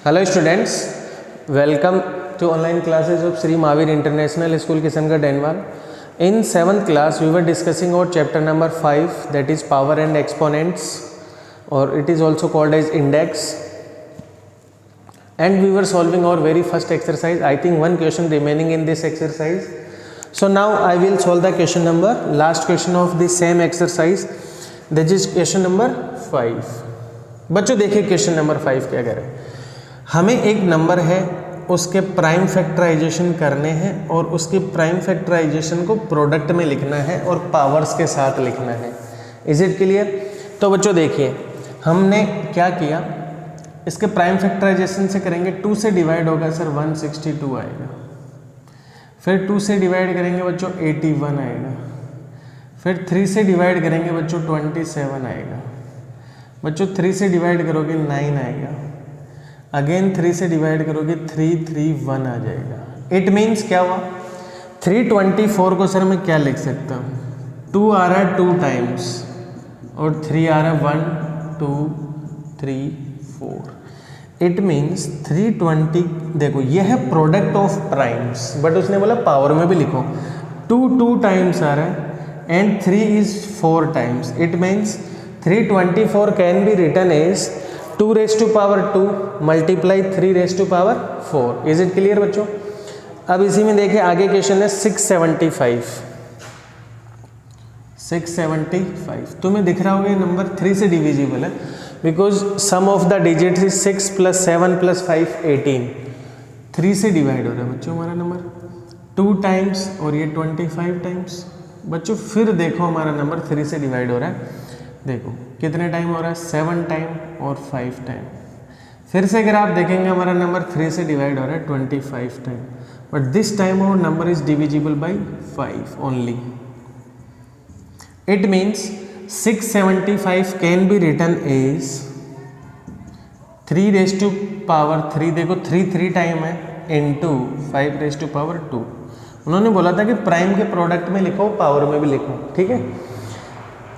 Hello students, welcome to online classes of Sri Mahavir International School Kishangarh Denwal. In 7th class we were discussing about chapter number 5, that is power and exponents, or it is also called as index, and we were solving our very first exercise. I think one question remaining in this exercise. So now I will solve the last question of the same exercise, that is question number 5. बच्चों देखिए question number 5 क्या कह रहे हैं. हमें एक number है, उसके प्राइम फैक्टराइजेशन करने हैं और उसकी प्राइम फैक्टराइजेशन को प्रोडक्ट में लिखना है और पावर्स के साथ लिखना है. Is it clear? तो बच्चों देखिए हमने क्या किया, इसके प्राइम फैक्टराइजेशन से करेंगे, 2 से डिवाइड होगा सर 162 आएगा, फिर 2 से डिवाइड करेंगे बच्चों 81 आएगा, फिर 3 से डिवाइड करेंगे बच्चों 27 आएगा, बच्चों 3 से डिवाइड करोगे 9 आएगा, अगेन 3 से डिवाइड करोगे 331 आ जाएगा. इट मीन्स क्या हुआ, 324 को सर मैं क्या लिख सकता हूँ, 2 आ रहा है 2 टाइम्स और 3 आ रहा है 1 2 3 4. It means 320. देखो यह है प्रोडक्ट ऑफ प्राइम्स, बट उसने बोला पावर में भी लिखो. 2 टाइम्स आ रहा है and 3 is 4 times. It means 324 can be written as 2 raise to power 2 multiply 3 raise to power 4. Is it clear बच्चों? अब इसी में देखिए आगे क्वेश्चन है 675. तुम्हें दिख रहा होगा ये नंबर 3 से डिविजिबल है, because sum of the digit is 6 + 7 + 5 18. 3 से डिवाइड हो रहा है बच्चों हमारा नंबर 2 टाइम्स और ये 25 टाइम्स. बच्चों फिर देखो हमारा नंबर 3 से डिवाइड हो रहा है, देखो कितने टाइम हो रहा है, 7 टाइम और 5 टाइम. फिर से अगर आप देखेंगे हमारा नंबर 3 से डिवाइड हो रहा है 25 time, but this time our number is divisible by 5 only. It means 675 can be written as 3 raise to power 3. देखो 3 टाइम है इंटू 5 रेज टू पावर 2. उन्होंने बोला था कि प्राइम के प्रोडक्ट में लिखो, पावर में भी लिखो. ठीक है,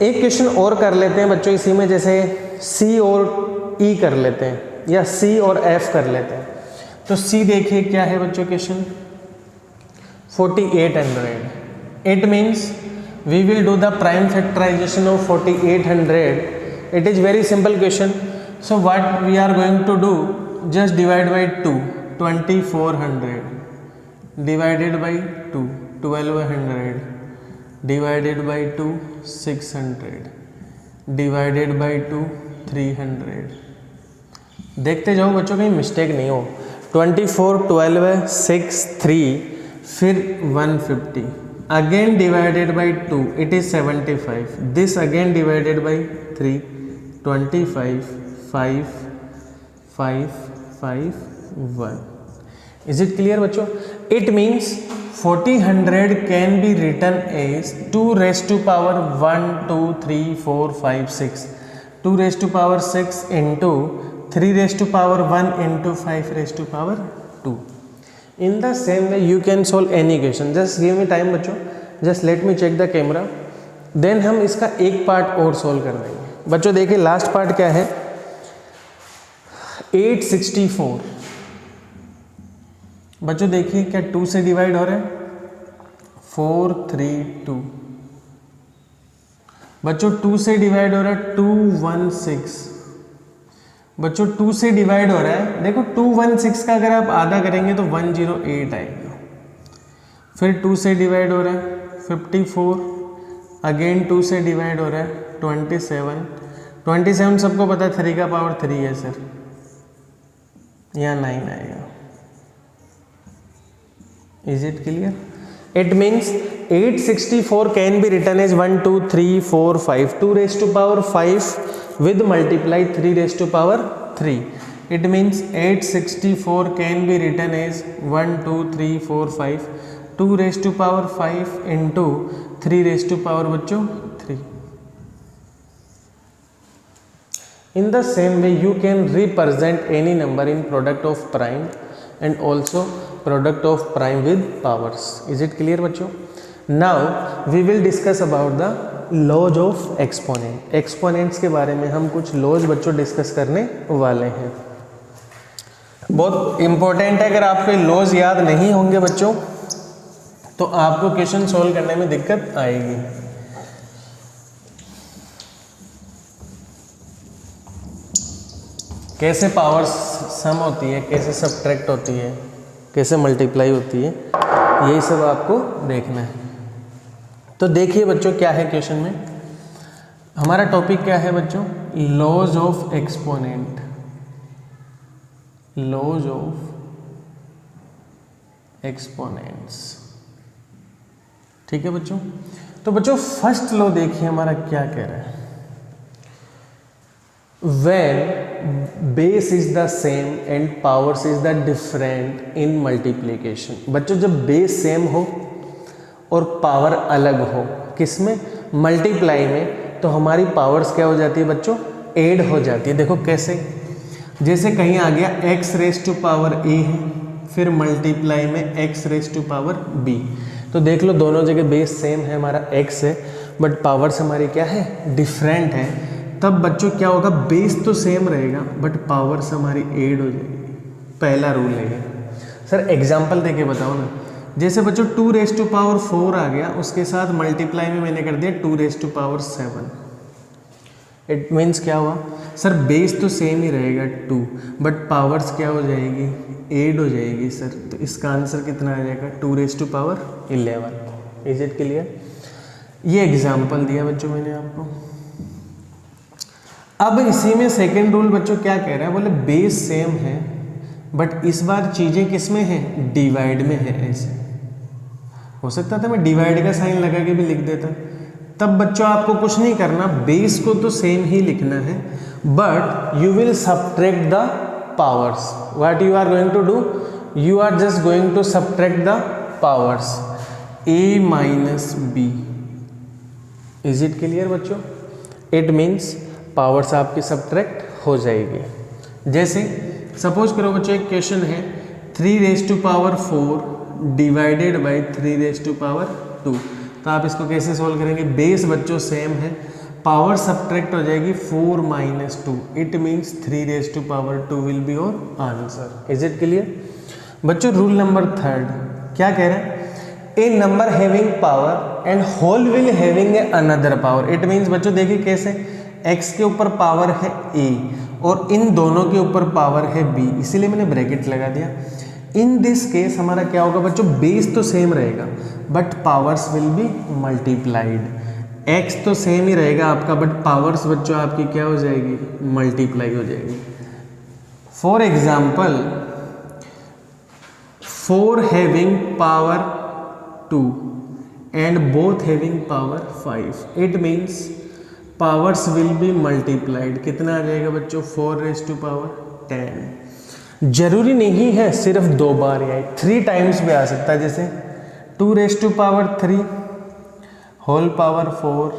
एक क्वेश्चन और कर लेते हैं बच्चों इसी में, जैसे C और E कर लेते हैं या C और F कर लेते हैं. तो C देखिए क्या है बच्चों question, 4800. It means we will do the prime factorization of 4800. It is very simple question. So what we are going to do, just divide by 2. 2400 divided by 2 1200 divided by 2 600 divided by 2 300. देखते जाओ बच्चों कहीं mistake नहीं हो. 24 12 6 3 फिर 150 again divided by 2 it is 75. This again divided by 3 25 5 5 5 1. Is it clear बच्चों? It means 4000 can be written as 2 raised to power 1 2 3 4 5 6, 2 raised to power 6 into 3 raised to power 1 into 5 raised to power 2. In the same way you can solve any question. Just give me time बच्चों, just let me check the camera, then हम इसका एक part और solve कर देंगे. बच्चों देखिए last part क्या है, 864. बच्चों देखिए क्या 2 से डिवाइड हो रहा है, 432. बच्चों 2 से डिवाइड हो रहा है 216. बच्चों 2 से डिवाइड हो रहा है, देखो 216 का अगर आप आधा करेंगे तो 108 आएगा. फिर 2 से डिवाइड हो रहा है 54. अगेन 2 से डिवाइड हो रहा है 27 सबको पता है 3 का पावर 3 है सर, यहाँ 9 आएगा. Is it clear? It means 864 can be written as 1 2 3 4 5, 2 raised to power 5 with multiply 3 raised to power 3. It means 864 can be written as 1 2 3 4 5, 2 raised to power 5 into 3 raised to power बच्चों 3. In the same way you can represent any number in product of prime and also product of prime with powers. Is it clear बच्चों? Now we will discuss about the laws of exponent. Exponents के बारे में हम कुछ laws बच्चों discuss करने वाले हैं। बहुत इंपॉर्टेंट है। अगर आपको लॉज याद नहीं होंगे बच्चों तो आपको क्वेश्चन सोल्व करने में दिक्कत आएगी। कैसे पावर सम होती है, कैसे सब्ट्रैक्ट होती है, कैसे मल्टीप्लाई होती है, यही सब आपको देखना है। तो देखिए बच्चों क्या है क्वेश्चन में, हमारा टॉपिक क्या है बच्चों, laws of exponent, laws of exponents. ठीक है बच्चों। तो बच्चों फर्स्ट लॉ देखिए हमारा क्या कह रहा है, when base is the same and powers is the different in multiplication। बच्चों जब बेस सेम हो और पावर अलग हो, किसमें, मल्टीप्लाई में, तो हमारी पावर्स क्या हो जाती है बच्चों, ऐड हो जाती है। देखो कैसे, जैसे कहीं आ गया x raise to power a है, फिर मल्टीप्लाई में x raise to power b, तो देख लो दोनों जगह बेस सेम है, हमारा x है बट पावर्स हमारी क्या है, डिफरेंट है। तब बच्चों क्या होगा, बेस तो सेम रहेगा बट पावर्स हमारी ऐड हो जाएगी। पहला रूल है सर, एग्जांपल देके बताओ ना। जैसे बच्चों 2 रेज टू पावर 4 आ गया, उसके साथ मल्टीप्लाई में मैंने कर दिया 2 raise to power 7। It means क्या हुआ सर, बेस तो सेम ही रहेगा 2 बट पावर्स क्या हो जाएगी, ऐड हो जाएगी सर। तो इसका आंसर कितना आ जाएगा, 2 raise to power 11। Is it clear? ये एग्जाम्पल दिया बच्चों मैंने आपको। अब इसी में सेकेंड रूल बच्चों क्या कह रहा है, बोले बेस सेम है बट इस बार चीज़ें किस में हैं, डिवाइड में है। ऐसे हो सकता था मैं डिवाइड का साइन लगा के भी लिख देता। तब बच्चों आपको कुछ नहीं करना, बेस को तो सेम ही लिखना है but you will subtract the powers. What you are going to do, you are just going to subtract the powers a minus b. Is it clear बच्चों? इट मीन्स पावर्स आपकी subtract हो जाएगी। जैसे suppose करो बच्चों एक question है 3 raise to power 4 divided by 3 raise to power 2। तो आप इसको कैसे सोल्व करेंगे, बेस बच्चों सेम है, पावर सब्ट्रैक्ट हो जाएगी 4 minus 2। It means 3 raise to power 2 will be your answer. Is it clear बच्चों? रूल नंबर 3 क्या कह रहे हैं, A number having power and whole will having a another power. It means बच्चों देखिए कैसे, x के ऊपर पावर है a और इन दोनों के ऊपर पावर है b, इसीलिए मैंने ब्रैकेट लगा दिया। इन दिस केस हमारा क्या होगा बच्चों, बेस तो सेम रहेगा but powers will be multiplied. x तो सेम ही रहेगा आपका बट पावर्स बच्चों आपकी क्या हो जाएगी, मल्टीप्लाई हो जाएगी। For example 4 having power 2 and both having power 5। इट means powers will be multiplied. कितना आ जाएगा बच्चों, 4 रेज टू पावर 10। जरूरी नहीं है सिर्फ 2 बार या 3 टाइम्स भी आ सकता है, जैसे 2 raise to power 3 whole power 4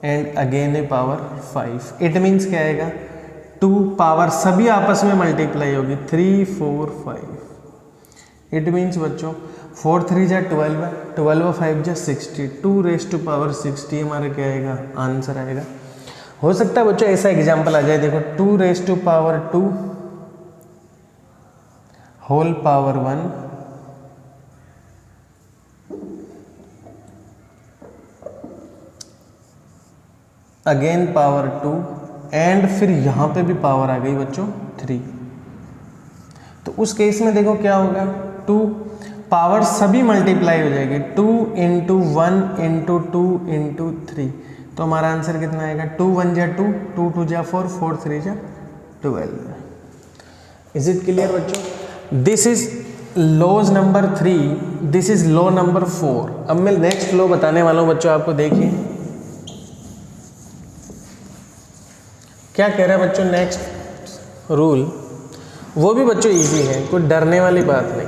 and again a power 5। इट मीन्स क्या आएगा, 2 पावर सभी आपस में मल्टीप्लाई होगी, 3 4 5। इट मीन्स बच्चों 4 3 जा 12, 12 5 जा 60, 2 रेज टू पावर 60 हमारा क्या आएगा, आंसर आएगा। हो सकता है बच्चों ऐसा एग्जांपल आ जाए, देखो 2 raise to power 2 whole power 1 again power 2 and फिर यहाँ पे भी पावर आ गई बच्चों 3। तो उस केस में देखो क्या होगा, 2 पावर सभी मल्टीप्लाई हो जाएगी, 2 इंटू 1 इंटू 2 इंटू 3। तो हमारा आंसर कितना आएगा, 2 1 जा 2, 2 2 जा 4, 4 3 जा 12। इज इट क्लियर बच्चों? This is laws number 3, this is law number 4। अब मैं नेक्स्ट लॉ बताने वाला हूँ बच्चों, आपको देखिए क्या कह रहा है बच्चों। नेक्स्ट रूल वो भी बच्चों इजी है, कोई डरने वाली बात नहीं।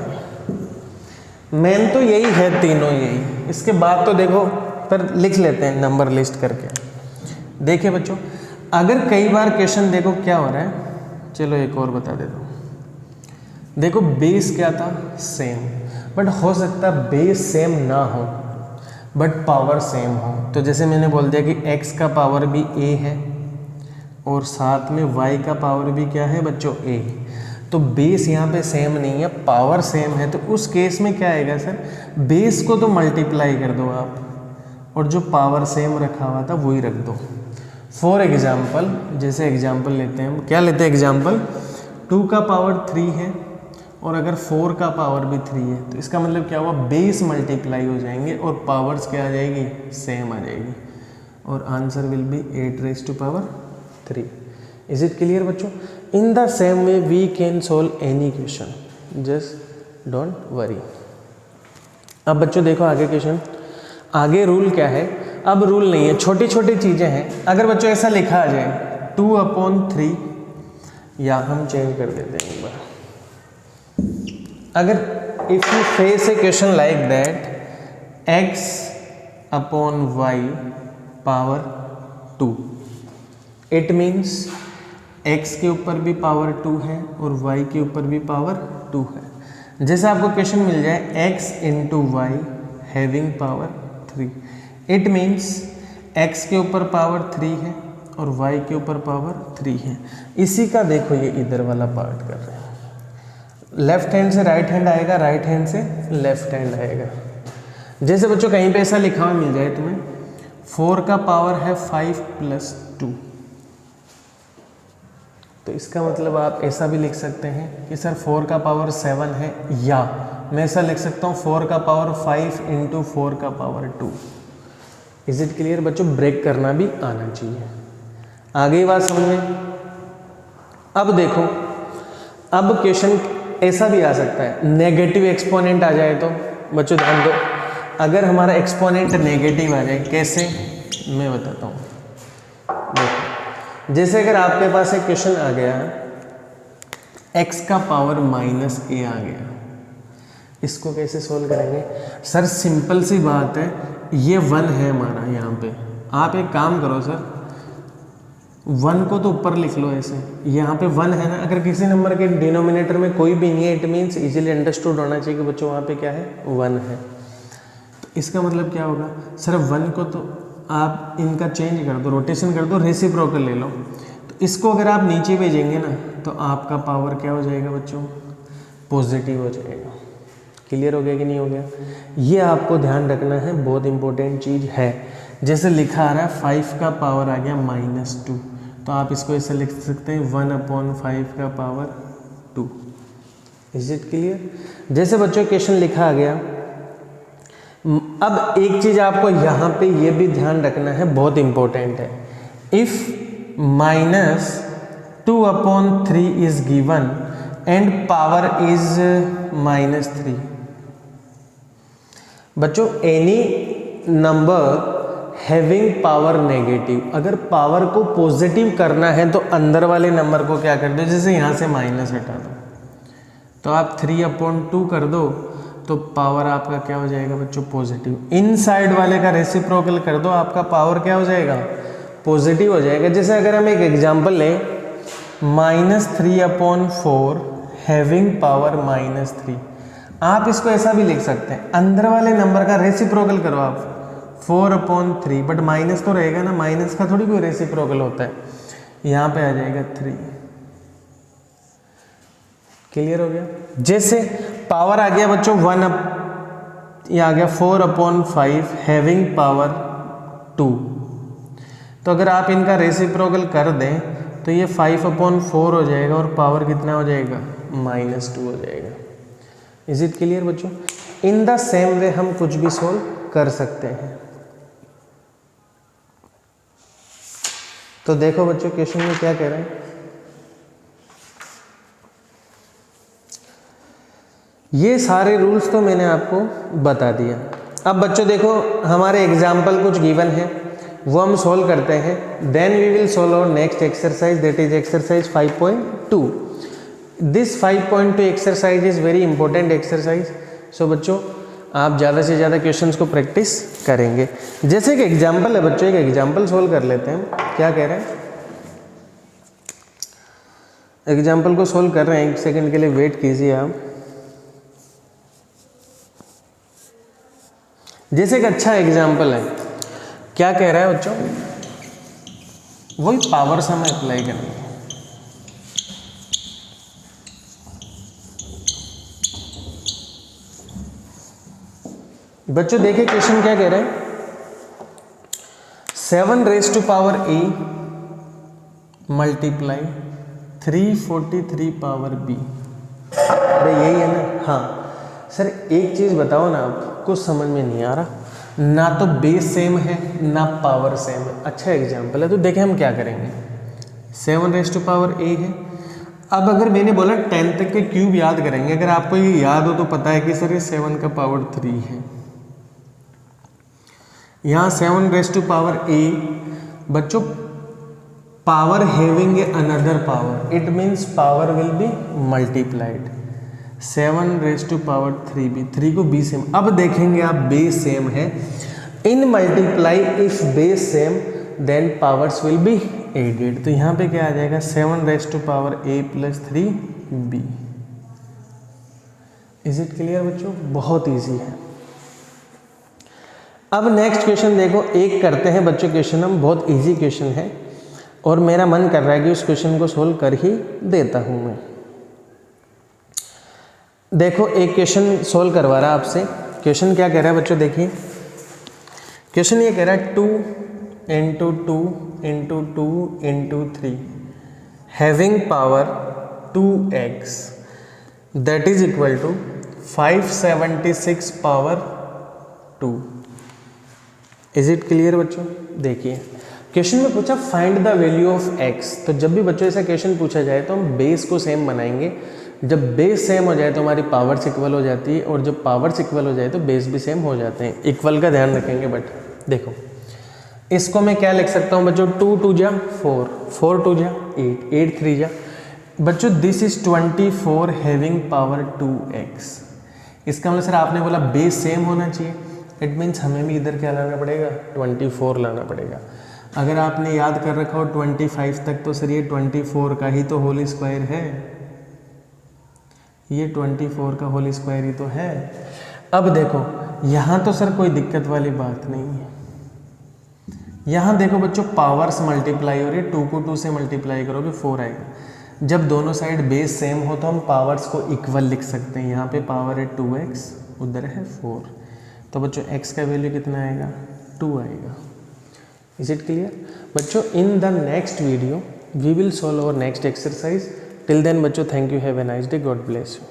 मेन तो यही है, तीनों यही। इसके बाद तो देखो पर लिख लेते हैं नंबर लिस्ट करके। देखिए बच्चों, अगर कई बार क्वेश्चन देखो क्या हो रहा है, चलो एक और बता देता हूँ। देखो बेस क्या था, सेम, बट हो सकता है बेस सेम ना हो बट पावर सेम हो। तो जैसे मैंने बोल दिया कि x का पावर भी a है और साथ में y का पावर भी क्या है बच्चों a। तो बेस यहाँ पे सेम नहीं है, पावर सेम है, तो उस केस में क्या आएगा सर, बेस को तो मल्टीप्लाई कर दो आप और जो पावर सेम रखा हुआ था वही रख दो। फॉर एग्जाम्पल, जैसे एग्जाम्पल लेते हैं हम, क्या लेते हैं एग्जाम्पल, 2 का पावर 3 है और अगर 4 का पावर भी 3 है, तो इसका मतलब क्या हुआ, बेस मल्टीप्लाई हो जाएंगे और पावर्स क्या आ जाएगी, सेम आ जाएगी, और answer will be 8 raise to power 3। Is it clear बच्चों? In the same way we can solve any question, just don't worry. अब बच्चों देखो आगे क्वेश्चन, आगे रूल क्या है, अब रूल नहीं है, छोटी छोटी चीज़ें हैं। अगर बच्चों ऐसा लिखा आ जाए 2/3, या हम चेंज कर देते हैं एक बार, अगर if you face A question like that x/y power 2, it means x के ऊपर भी पावर 2 है और y के ऊपर भी पावर 2 है। जैसे आपको क्वेश्चन मिल जाए x × y having power 3, it means x के ऊपर पावर 3 है और y के ऊपर पावर 3 है। इसी का देखो ये इधर वाला पार्ट कर रहे हैं, लेफ्ट हैंड से राइट हैंड आएगा, राइट हैंड से लेफ्ट हैंड आएगा। जैसे बच्चों कहीं पे ऐसा लिखा हुआ मिल जाए तुम्हें 4 का पावर है 5 + 2, तो इसका मतलब आप ऐसा भी लिख सकते हैं कि सर 4 का पावर 7 है, या मैं ऐसा लिख सकता हूँ 4 का पावर 5 × 4 का पावर 2। इज इट क्लियर बच्चों? ब्रेक करना भी आना चाहिए। आगे बात समझ में? अब देखो, अब क्वेश्चन ऐसा भी आ सकता है, नेगेटिव एक्सपोनेंट आ जाए तो बच्चों ध्यान दो, अगर हमारा एक्सपोनेंट नेगेटिव आ जाए, कैसे मैं बताता हूँ। देखो, जैसे अगर आपके पास एक क्वेश्चन आ गया x का पावर -a आ गया, इसको कैसे सोल्व करेंगे सर? सिंपल सी बात है, ये 1 है हमारा यहाँ पे, आप एक काम करो सर, 1 को तो ऊपर लिख लो ऐसे, यहाँ पे 1 है ना, अगर किसी नंबर के डिनोमिनेटर में कोई भी नहीं है, इट मीन्स इजीली अंडरस्टूड होना चाहिए कि बच्चों वहाँ पे क्या है, 1 है। तो इसका मतलब क्या होगा सर, 1 को तो आप इनका चेंज कर दो, रोटेशन कर दो, रेसिप्रोकल ले लो, तो इसको अगर आप नीचे भेजेंगे ना तो आपका पावर क्या हो जाएगा बच्चों, पॉजिटिव हो जाएगा। क्लियर हो गया कि नहीं हो गया? ये आपको ध्यान रखना है, बहुत इंपॉर्टेंट चीज़ है। जैसे लिखा आ रहा है 5 का पावर आ गया -2, तो आप इसको ऐसे लिख सकते हैं 1/5 का पावर 2। Is it clear? जैसे बच्चों क्वेश्चन लिखा आ गया, अब एक चीज़ आपको यहाँ पे ये भी ध्यान रखना है, बहुत इंपॉर्टेंट है। If -2/3 is given and power is -3, बच्चों any number having power negative, अगर पावर को पॉजिटिव करना है तो अंदर वाले नंबर को क्या कर दो, जैसे यहाँ से माइनस हटा दो, तो आप 3/2 कर दो, तो पावर आपका क्या हो जाएगा बच्चों, पॉजिटिव। इन साइड वाले का रेसिप्रोकल कर दो, आपका पावर क्या हो जाएगा, पॉजिटिव हो जाएगा। जैसे अगर हम एक एग्जांपल लें, -3/4 हैविंग पावर -3, आप इसको ऐसा भी लिख सकते हैं, अंदर वाले नंबर का रेसिप्रोकल करो आप 4/3, बट माइनस तो रहेगा ना, माइनस का थोड़ी कोई रेसिप्रोकल होता है, यहाँ पे आ जाएगा 3। क्लियर हो गया? जैसे पावर आ गया बच्चों 1, ये आ गया 4/5 हैविंग पावर 2, तो अगर आप इनका रेसिप्रोकल कर दें तो ये 5/4 हो जाएगा और पावर कितना हो जाएगा, -2 हो जाएगा। इज इट क्लियर बच्चों? इन द सेम वे हम कुछ भी सोल्व कर सकते हैं। तो देखो बच्चों क्वेश्चन में क्या कह रहे हैं, ये सारे रूल्स तो मैंने आपको बता दिया। अब बच्चों देखो हमारे एग्जाम्पल कुछ गिवन है, वो हम सोल्व करते हैं, then we will solve our next exercise, that is exercise 5.2। This 5.2 exercise is very important exercise. So बच्चों आप ज़्यादा से ज़्यादा क्वेश्चंस को प्रैक्टिस करेंगे। जैसे एक एग्जाम्पल है बच्चों, एक एग्जाम्पल सोल्व कर लेते हैं। क्या कह रहे हैं, एग्जाम्पल को सोल्व कर रहे हैं, 1 सेकंड के लिए वेट कीजिए आप। जैसे एक अच्छा एग्जाम्पल है, क्या कह रहा है बच्चों, वही पावर से हमें अप्लाई करेंगे। बच्चों देखिए क्वेश्चन क्या कह रहे हैं, 7 raise to power a multiply 343 power b। अरे यही है ना। हाँ सर एक चीज़ बताओ ना, आपको समझ में नहीं आ रहा, ना तो बेस सेम है ना पावर सेम है। अच्छा एग्जाम्पल है, तो देखें हम क्या करेंगे। 7 रेज़ टू पावर a है। अब अगर मैंने बोला 10 तक के क्यूब याद करेंगे, अगर आपको ये याद हो तो पता है कि सर ये 7 का पावर 3 है। यहाँ 7 रेज़ टू पावर a, बच्चों power having another power, it means power will be multiplied. 7 raise to power 3b, 3 को b सेम। अब देखेंगे आप बेस सेम है, in multiply if base same then powers will be added. तो यहाँ पे क्या आ जाएगा, 7 raise to power a plus 3b। Is it clear बच्चों? बहुत ईजी है। अब नेक्स्ट क्वेश्चन देखो, एक करते हैं बच्चों क्वेश्चन, हम बहुत इजी क्वेश्चन है और मेरा मन कर रहा है कि उस क्वेश्चन को सोल्व कर ही देता हूं मैं। देखो एक क्वेश्चन सोल्व करवा रहा आपसे। क्वेश्चन क्या कह रहा है बच्चों, देखिए क्वेश्चन ये कह रहा है 2 into 2 into 2 into 3 having power 2x that is equal to 576 power 2। Is it clear बच्चों? देखिए क्वेश्चन में पूछा find the value of x। तो जब भी बच्चों ऐसा क्वेश्चन पूछा जाए तो हम बेस को सेम बनाएंगे। जब बेस सेम हो जाए तो हमारी पावर्स इक्वल हो जाती है, और जब पावर्स इक्वल हो जाए तो बेस भी सेम हो जाते हैं। इक्वल का ध्यान रखेंगे। बट देखो इसको मैं क्या लिख सकता हूँ बच्चों, 2 2 जा 4, 4 2 जा 8, 8 3 जा। बच्चों this is 24 having power 2x। इसका मतलब सर आपने बोला बेस सेम होना चाहिए, इट मीन्स हमें भी इधर क्या लाना पड़ेगा, 24 लाना पड़ेगा। अगर आपने याद कर रखा हो 25 तक, तो सर ये 24 का ही तो होल स्क्वायर है, ये 24 का होल स्क्वायर ही तो है। अब देखो यहाँ तो सर कोई दिक्कत वाली बात नहीं है। यहाँ देखो बच्चों पावर्स मल्टीप्लाई हो रही है, 2 को 2 से मल्टीप्लाई करोगे 4 आएगा। जब दोनों साइड बेस सेम हो तो हम पावर्स को इक्वल लिख सकते हैं। यहाँ पे पावर है 2x, उधर है 4, तो बच्चों x का वैल्यू कितना आएगा, 2 आएगा। इज इट क्लियर बच्चों? In the next video we will solve our next exercise. Till then बच्चों thank you, have a nice day, God bless you.